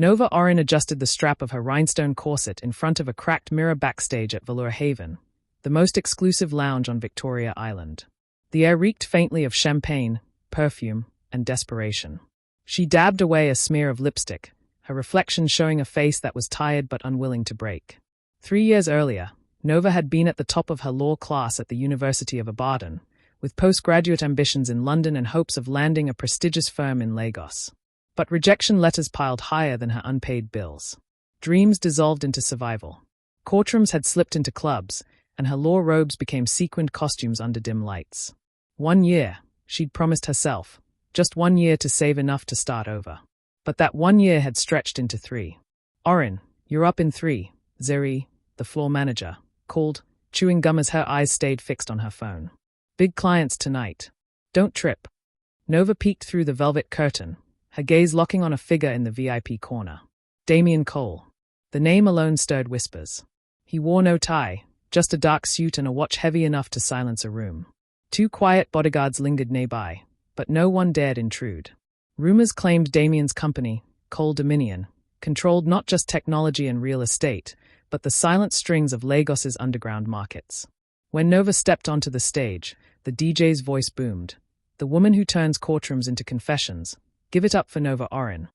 Nova Oren adjusted the strap of her rhinestone corset in front of a cracked mirror backstage at Velour Haven, the most exclusive lounge on Victoria Island. The air reeked faintly of champagne, perfume, and desperation. She dabbed away a smear of lipstick, her reflection showing a face that was tired but unwilling to break. 3 years earlier, Nova had been at the top of her law class at the University of Ibadan, with postgraduate ambitions in London and hopes of landing a prestigious firm in Lagos. But rejection letters piled higher than her unpaid bills. Dreams dissolved into survival. Courtrooms had slipped into clubs, and her law robes became sequined costumes under dim lights. 1 year, she'd promised herself, just 1 year to save enough to start over. But that 1 year had stretched into 3. Oren, you're up in 3, Zeri, the floor manager, called, chewing gum as her eyes stayed fixed on her phone. Big clients tonight. Don't trip. Nova peeked through the velvet curtain, her gaze locking on a figure in the VIP corner. Damien Cole. The name alone stirred whispers. He wore no tie, just a dark suit and a watch heavy enough to silence a room. 2 quiet bodyguards lingered nearby, but no one dared intrude. Rumors claimed Damien's company, Cole Dominion, controlled not just technology and real estate, but the silent strings of Lagos's underground markets. When Nova stepped onto the stage, the DJ's voice boomed. The woman who turns courtrooms into confessions. Give it up for Nova Oren.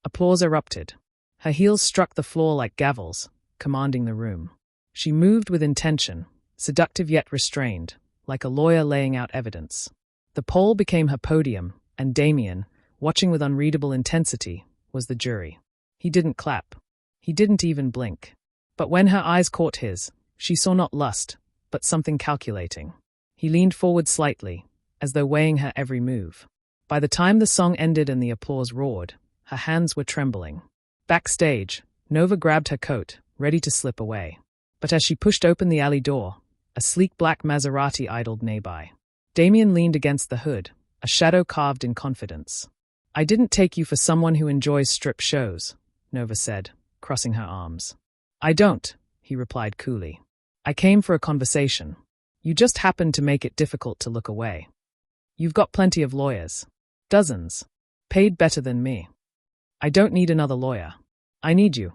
Applause erupted. Her heels struck the floor like gavels, commanding the room. She moved with intention, seductive yet restrained, like a lawyer laying out evidence. The pole became her podium, and Damien, watching with unreadable intensity, was the jury. He didn't clap. He didn't even blink. But when her eyes caught his, she saw not lust, but something calculating. He leaned forward slightly, as though weighing her every move. By the time the song ended and the applause roared, her hands were trembling. Backstage, Nova grabbed her coat, ready to slip away. But as she pushed open the alley door, a sleek black Maserati idled nearby. Damien leaned against the hood, a shadow carved in confidence. I didn't take you for someone who enjoys strip shows, Nova said, crossing her arms. I don't, he replied coolly. I came for a conversation. You just happened to make it difficult to look away. You've got plenty of lawyers. Dozens. Paid better than me. I don't need another lawyer. I need you.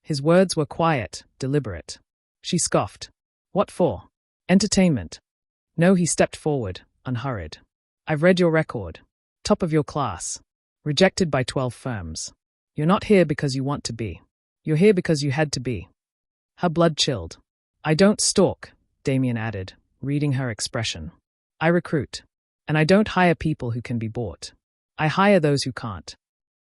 His words were quiet, deliberate. She scoffed. What for? Entertainment. No, he stepped forward, unhurried. I've read your record. Top of your class. Rejected by 12 firms. You're not here because you want to be. You're here because you had to be. Her blood chilled. I don't stalk, Damien added, reading her expression. I recruit. And I don't hire people who can be bought. I hire those who can't.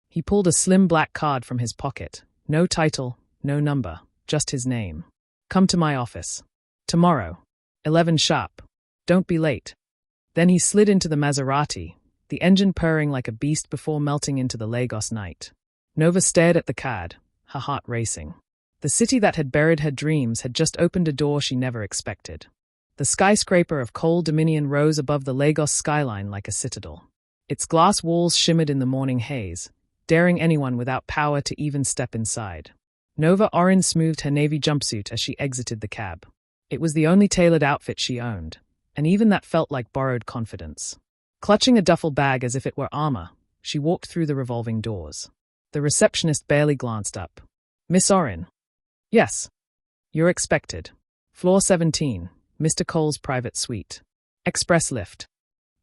He pulled a slim black card from his pocket. No title, no number, just his name. Come to my office. Tomorrow. 11 sharp. Don't be late. Then he slid into the Maserati, the engine purring like a beast before melting into the Lagos night. Nova stared at the card, her heart racing. The city that had buried her dreams had just opened a door she never expected. The skyscraper of Cole Dominion rose above the Lagos skyline like a citadel. Its glass walls shimmered in the morning haze, daring anyone without power to even step inside. Nova Oren smoothed her navy jumpsuit as she exited the cab. It was the only tailored outfit she owned, and even that felt like borrowed confidence. Clutching a duffel bag as if it were armor, she walked through the revolving doors. The receptionist barely glanced up. Miss Oren. Yes. You're expected. Floor 17. Mr. Cole's private suite. Express lift.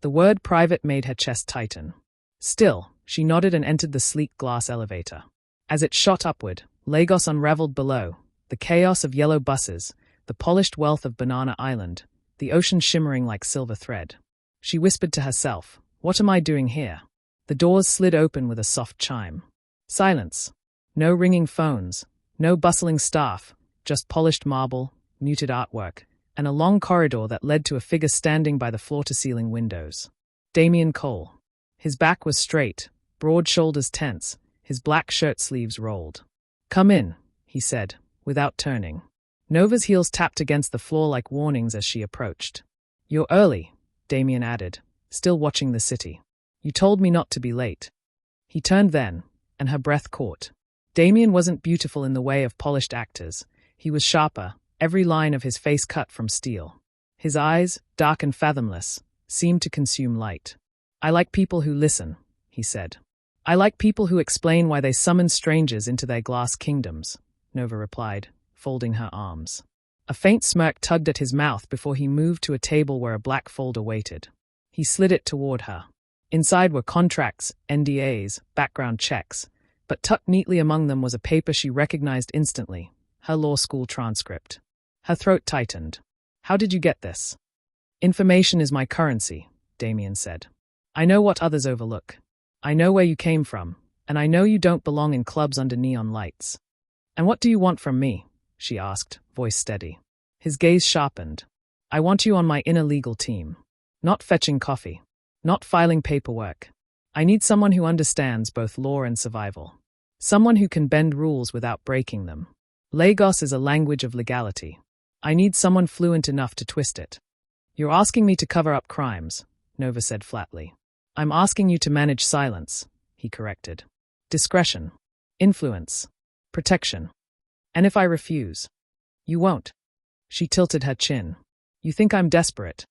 The word private made her chest tighten. Still, she nodded and entered the sleek glass elevator. As it shot upward, Lagos unraveled below, the chaos of yellow buses, the polished wealth of Banana Island, the ocean shimmering like silver thread. She whispered to herself, what am I doing here? The doors slid open with a soft chime. Silence. No ringing phones, no bustling staff, just polished marble, muted artwork, and a long corridor that led to a figure standing by the floor-to-ceiling windows. Damien Cole. His back was straight, broad shoulders tense, his black shirt sleeves rolled. Come in, he said, without turning. Nova's heels tapped against the floor like warnings as she approached. You're early, Damien added, still watching the city. You told me not to be late. He turned then, and her breath caught. Damien wasn't beautiful in the way of polished actors. He was sharper, every line of his face cut from steel. His eyes, dark and fathomless, seemed to consume light. I like people who listen, he said. I like people who explain why they summon strangers into their glass kingdoms, Nova replied, folding her arms. A faint smirk tugged at his mouth before he moved to a table where a black folder waited. He slid it toward her. Inside were contracts, NDAs, background checks, but tucked neatly among them was a paper she recognized instantly, her law school transcript. Her throat tightened. How did you get this? Information is my currency, Damien said. I know what others overlook. I know where you came from, and I know you don't belong in clubs under neon lights. And what do you want from me? She asked, voice steady. His gaze sharpened. I want you on my inner legal team. Not fetching coffee. Not filing paperwork. I need someone who understands both law and survival. Someone who can bend rules without breaking them. Lagos is a language of legality. I need someone fluent enough to twist it. You're asking me to cover up crimes, Nova said flatly. I'm asking you to manage silence, he corrected. Discretion. Influence. Protection. And if I refuse? You won't. She tilted her chin. You think I'm desperate?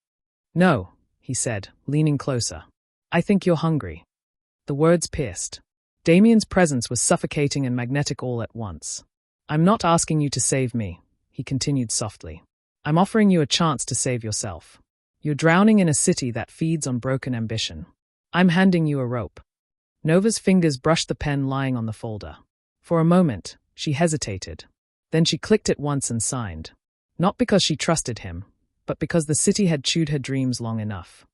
No, he said, leaning closer. I think you're hungry. The words pierced. Damien's presence was suffocating and magnetic all at once. I'm not asking you to save me, he continued softly. I'm offering you a chance to save yourself. You're drowning in a city that feeds on broken ambition. I'm handing you a rope. Nova's fingers brushed the pen lying on the folder. For a moment, she hesitated. Then she clicked it once and signed. Not because she trusted him, but because the city had chewed her dreams long enough.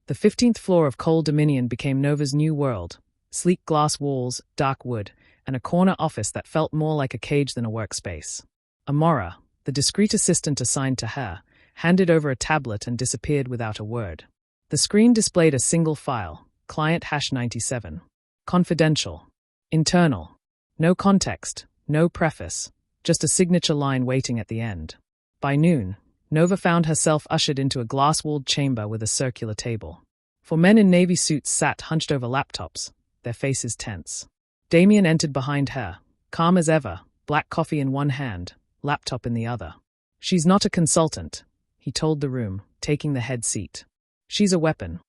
The 15th floor of Cole Dominion became Nova's new world. Sleek glass walls, dark wood, and a corner office that felt more like a cage than a workspace. Amora, the discreet assistant assigned to her, handed over a tablet and disappeared without a word. The screen displayed a single file, client #97. Confidential. Internal. No context, no preface, just a signature line waiting at the end. By noon, Nova found herself ushered into a glass-walled chamber with a circular table. Four men in navy suits sat hunched over laptops, their faces tense. Damien entered behind her, calm as ever, black coffee in one hand, laptop in the other. She's not a consultant, he told the room, taking the head seat. She's a weapon.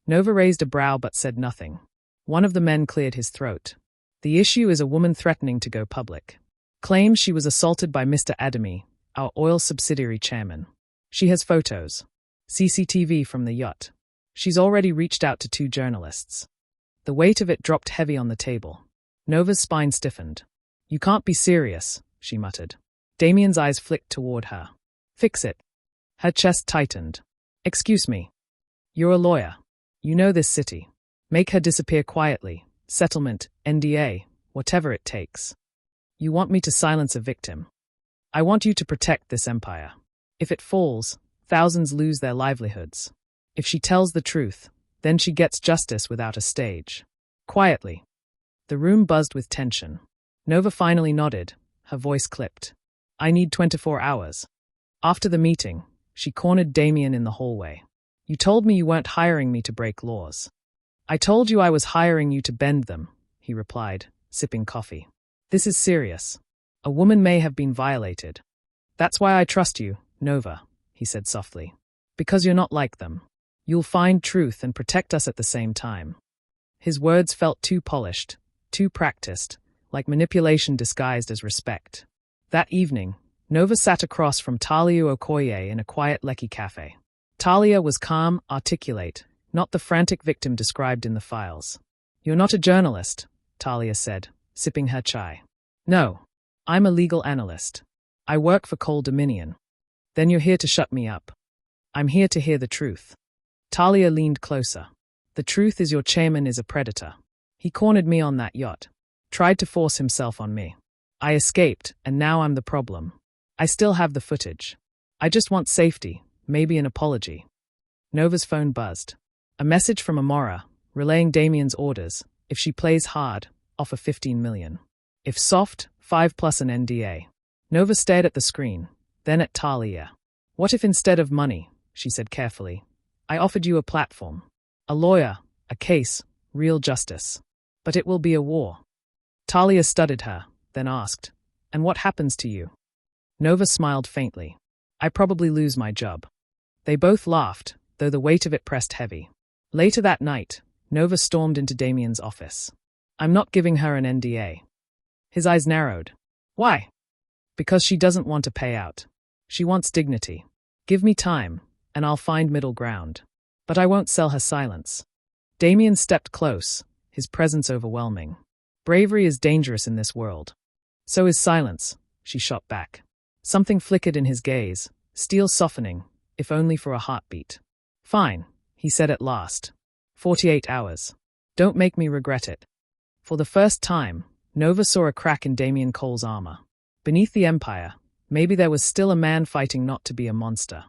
Nova raised a brow but said nothing. One of the men cleared his throat. The issue is a woman threatening to go public. Claims she was assaulted by Mr. Adami, our oil subsidiary chairman. She has photos. CCTV from the yacht. She's already reached out to 2 journalists. The weight of it dropped heavy on the table. Nova's spine stiffened. You can't be serious, she muttered. Damien's eyes flicked toward her. Fix it. Her chest tightened. Excuse me. You're a lawyer. You know this city. Make her disappear quietly. Settlement, NDA, whatever it takes. You want me to silence a victim. I want you to protect this empire. If it falls, thousands lose their livelihoods. If she tells the truth, then she gets justice without a stage. Quietly. The room buzzed with tension. Nova finally nodded, her voice clipped. I need 24 hours. After the meeting, she cornered Damien in the hallway. You told me you weren't hiring me to break laws. I told you I was hiring you to bend them, he replied, sipping coffee. This is serious. A woman may have been violated. That's why I trust you, Nova, he said softly. Because you're not like them. You'll find truth and protect us at the same time. His words felt too polished, too practiced, like manipulation disguised as respect. That evening, Nova sat across from Talia Okoye in a quiet Lekki cafe. Talia was calm, articulate, not the frantic victim described in the files. You're not a journalist, Talia said, sipping her chai. No, I'm a legal analyst. I work for Cole Dominion. Then you're here to shut me up. I'm here to hear the truth. Talia leaned closer. The truth is your chairman is a predator. He cornered me on that yacht. Tried to force himself on me. I escaped, and now I'm the problem. I still have the footage. I just want safety, maybe an apology. Nova's phone buzzed. A message from Amora, relaying Damien's orders. If she plays hard, offer 15 million. If soft, 5 plus an NDA. Nova stared at the screen, then at Talia. What if instead of money, she said carefully, I offered you a platform, a lawyer, a case, real justice. But it will be a war. Talia studied her, then asked, and what happens to you? Nova smiled faintly. I probably lose my job. They both laughed, though the weight of it pressed heavy. Later that night, Nova stormed into Damien's office. I'm not giving her an NDA. His eyes narrowed. Why? Because she doesn't want a payout. She wants dignity. Give me time, and I'll find middle ground. But I won't sell her silence. Damien stepped close, his presence overwhelming. Bravery is dangerous in this world. So is silence, she shot back. Something flickered in his gaze, steel softening, if only for a heartbeat. Fine, he said at last. 48 hours. Don't make me regret it. For the first time, Nova saw a crack in Damien Cole's armor. Beneath the Empire, maybe there was still a man fighting not to be a monster.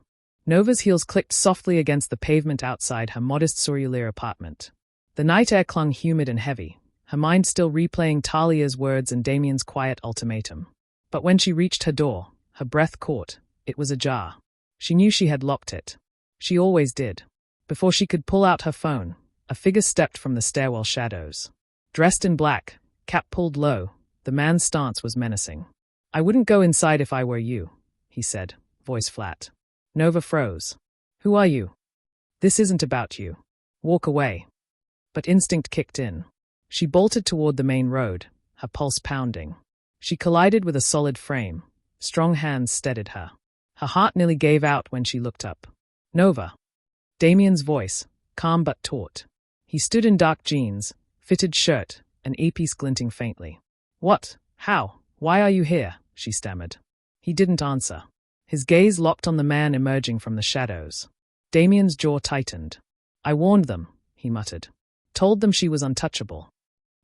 Nova's heels clicked softly against the pavement outside her modest Sorulir apartment. The night air clung humid and heavy, her mind still replaying Talia's words and Damien's quiet ultimatum. But when she reached her door, her breath caught. It was ajar. She knew she had locked it. She always did. Before she could pull out her phone, a figure stepped from the stairwell shadows. Dressed in black, cap pulled low, the man's stance was menacing. I wouldn't go inside if I were you, he said, voice flat. Nova froze. Who are you? This isn't about you. Walk away. But instinct kicked in. She bolted toward the main road, her pulse pounding. She collided with a solid frame. Strong hands steadied her. Her heart nearly gave out when she looked up. Nova. Damien's voice, calm but taut. He stood in dark jeans, fitted shirt, an earpiece glinting faintly. What? How? Why are you here? She stammered. He didn't answer. His gaze locked on the man emerging from the shadows. Damien's jaw tightened. I warned them, he muttered. Told them she was untouchable.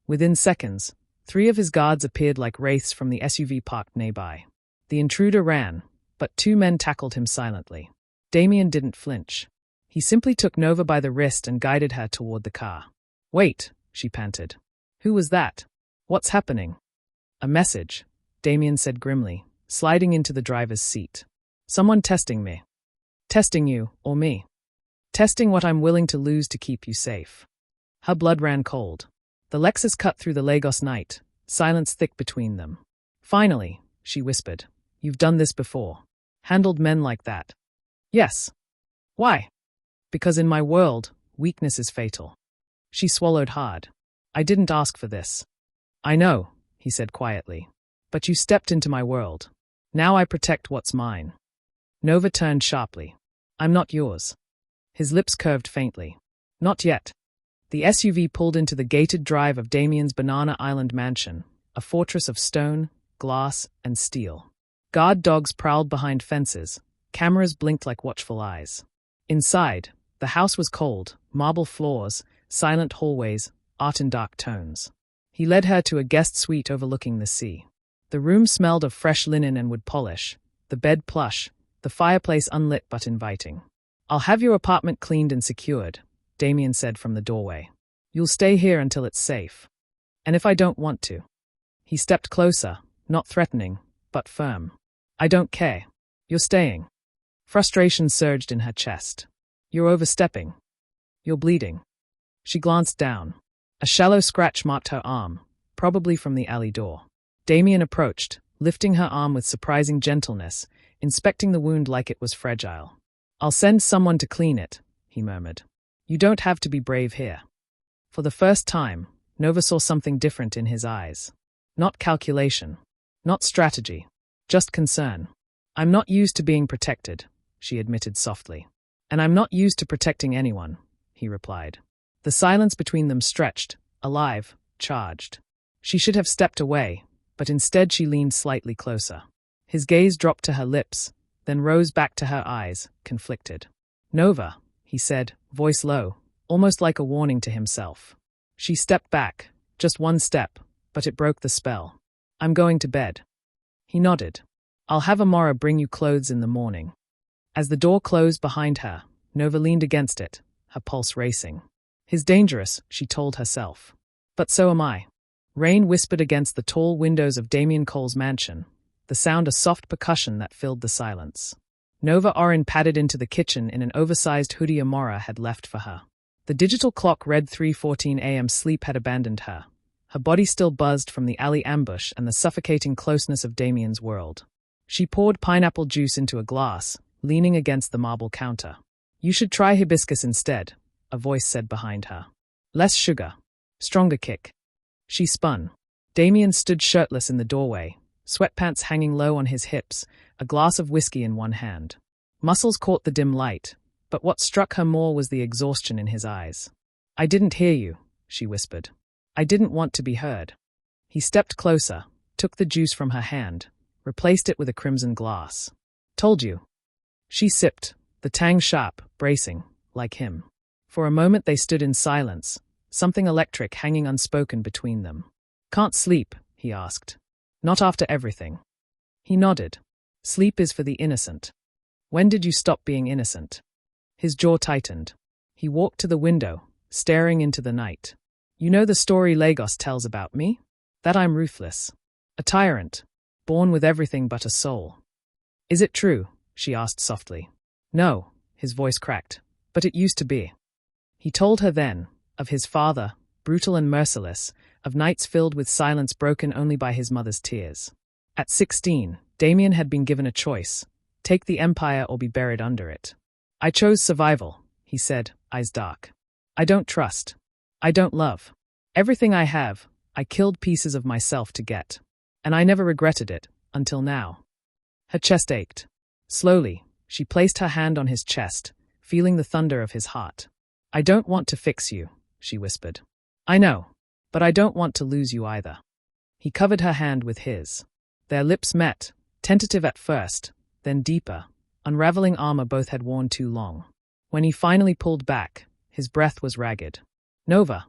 Within seconds, 3 of his guards appeared like wraiths from the SUV parked nearby. The intruder ran, but 2 men tackled him silently. Damien didn't flinch. He simply took Nova by the wrist and guided her toward the car. Wait, she panted. Who was that? What's happening? A message, Damien said grimly, sliding into the driver's seat. Someone testing me. Testing you, or me. Testing what I'm willing to lose to keep you safe. Her blood ran cold. The Lexus cut through the Lagos night, silence thick between them. Finally, she whispered, you've done this before. Handled men like that. Yes. Why? Because in my world, weakness is fatal. She swallowed hard. I didn't ask for this. I know, he said quietly. But you stepped into my world. Now I protect what's mine. Nova turned sharply. I'm not yours. His lips curved faintly. Not yet. The SUV pulled into the gated drive of Damien's Banana Island mansion, a fortress of stone, glass, and steel. Guard dogs prowled behind fences. Cameras blinked like watchful eyes. Inside, the house was cold, marble floors, silent hallways, art in dark tones. He led her to a guest suite overlooking the sea. The room smelled of fresh linen and wood polish, the bed plush, the fireplace unlit but inviting. I'll have your apartment cleaned and secured, Damien said from the doorway. You'll stay here until it's safe. And if I don't want to? He stepped closer, not threatening, but firm. I don't care. You're staying. Frustration surged in her chest. You're overstepping. You're bleeding. She glanced down. A shallow scratch marked her arm, probably from the alley door. Damien approached, lifting her arm with surprising gentleness, inspecting the wound like it was fragile. I'll send someone to clean it, he murmured. You don't have to be brave here. For the first time, Nova saw something different in his eyes. Not calculation. Not strategy. Just concern. I'm not used to being protected, she admitted softly. And I'm not used to protecting anyone, he replied. The silence between them stretched, alive, charged. She should have stepped away, but instead she leaned slightly closer. His gaze dropped to her lips, then rose back to her eyes, conflicted. Nova, he said, voice low, almost like a warning to himself. She stepped back, just one step, but it broke the spell. I'm going to bed. He nodded. I'll have Amora bring you clothes in the morning. As the door closed behind her, Nova leaned against it, her pulse racing. He's dangerous, she told herself. But so am I. Rain whispered against the tall windows of Damien Cole's mansion, the sound a soft percussion that filled the silence. Nova Oren padded into the kitchen in an oversized hoodie Amora had left for her. The digital clock read 3:14 a.m. Sleep had abandoned her. Her body still buzzed from the alley ambush and the suffocating closeness of Damien's world. She poured pineapple juice into a glass, leaning against the marble counter. You should try hibiscus instead, a voice said behind her. Less sugar. Stronger kick. She spun. Damien stood shirtless in the doorway, sweatpants hanging low on his hips, a glass of whiskey in one hand. Muscles caught the dim light, but what struck her more was the exhaustion in his eyes. "I didn't hear you," she whispered. "I didn't want to be heard." He stepped closer, took the juice from her hand, replaced it with a crimson glass. "Told you." She sipped, the tang sharp, bracing, like him. For a moment they stood in silence, something electric hanging unspoken between them. "Can't sleep?" he asked. "Not after everything." He nodded. "Sleep is for the innocent." "When did you stop being innocent?" His jaw tightened. He walked to the window, staring into the night. "You know the story Lagos tells about me? That I'm ruthless. A tyrant, born with everything but a soul." "Is it true?" she asked softly. "No," his voice cracked, "but it used to be." He told her then, of his father, brutal and merciless, of nights filled with silence broken only by his mother's tears. At 16, Damien had been given a choice: take the empire or be buried under it. "I chose survival," he said, eyes dark. "I don't trust. I don't love. Everything I have, I killed pieces of myself to get. And I never regretted it, until now." Her chest ached. Slowly, she placed her hand on his chest, feeling the thunder of his heart. "I don't want to fix you," she whispered. "I know, but I don't want to lose you either." He covered her hand with his. Their lips met, tentative at first, then deeper, unraveling armor both had worn too long. When he finally pulled back, his breath was ragged. "Nova."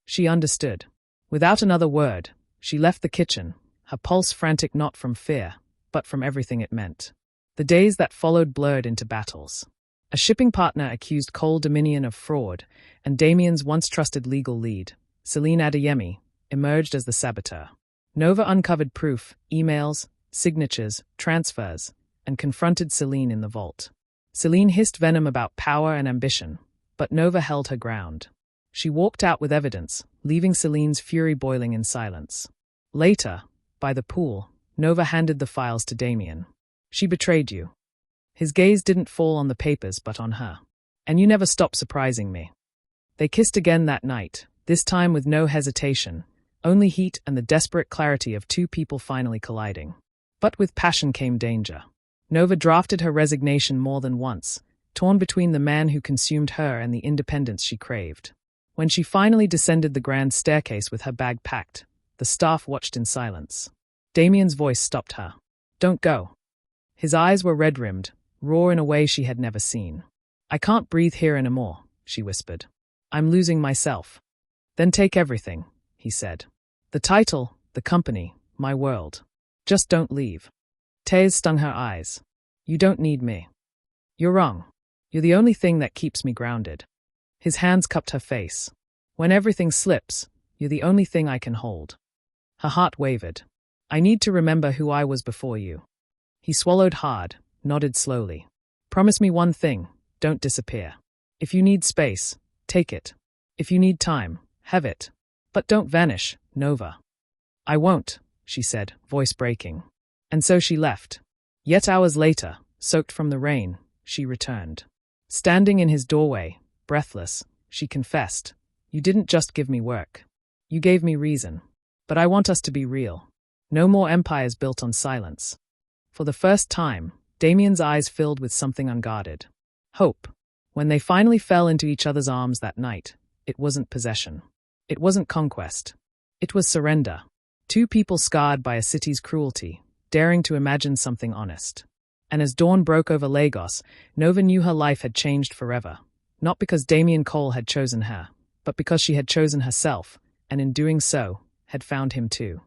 She understood. Without another word, she left the kitchen, her pulse frantic not from fear, but from everything it meant. The days that followed blurred into battles. A shipping partner accused Cole Dominion of fraud, and Damien's once-trusted legal lead, Celine Adeyemi, emerged as the saboteur. Nova uncovered proof, emails, signatures, transfers, and confronted Celine in the vault. Celine hissed venom about power and ambition, but Nova held her ground. She walked out with evidence, leaving Celine's fury boiling in silence. Later, by the pool, Nova handed the files to Damien. "She betrayed you." His gaze didn't fall on the papers but on her. "And you never stopped surprising me." They kissed again that night, this time with no hesitation, only heat and the desperate clarity of two people finally colliding. But with passion came danger. Nova drafted her resignation more than once, torn between the man who consumed her and the independence she craved. When she finally descended the grand staircase with her bag packed, the staff watched in silence. Damien's voice stopped her. "Don't go." His eyes were red-rimmed, raw in a way she had never seen. "I can't breathe here anymore," she whispered. "I'm losing myself." "Then take everything," he said. "The title, the company, my world. Just don't leave." Tears stung her eyes. "You don't need me." "You're wrong. You're the only thing that keeps me grounded." His hands cupped her face. "When everything slips, you're the only thing I can hold." Her heart wavered. "I need to remember who I was before you." He swallowed hard, nodded slowly. "Promise me one thing, don't disappear. If you need space, take it. If you need time, have it. But don't vanish, Nova." "I won't," she said, voice breaking. And so she left. Yet hours later, soaked from the rain, she returned. Standing in his doorway, breathless, she confessed, "You didn't just give me work. You gave me reason. But I want us to be real. No more empires built on silence." For the first time, Damien's eyes filled with something unguarded. Hope. When they finally fell into each other's arms that night, it wasn't possession. It wasn't conquest. It was surrender. Two people scarred by a city's cruelty, daring to imagine something honest. And as dawn broke over Lagos, Nova knew her life had changed forever. Not because Damien Cole had chosen her, but because she had chosen herself, and in doing so, had found him too.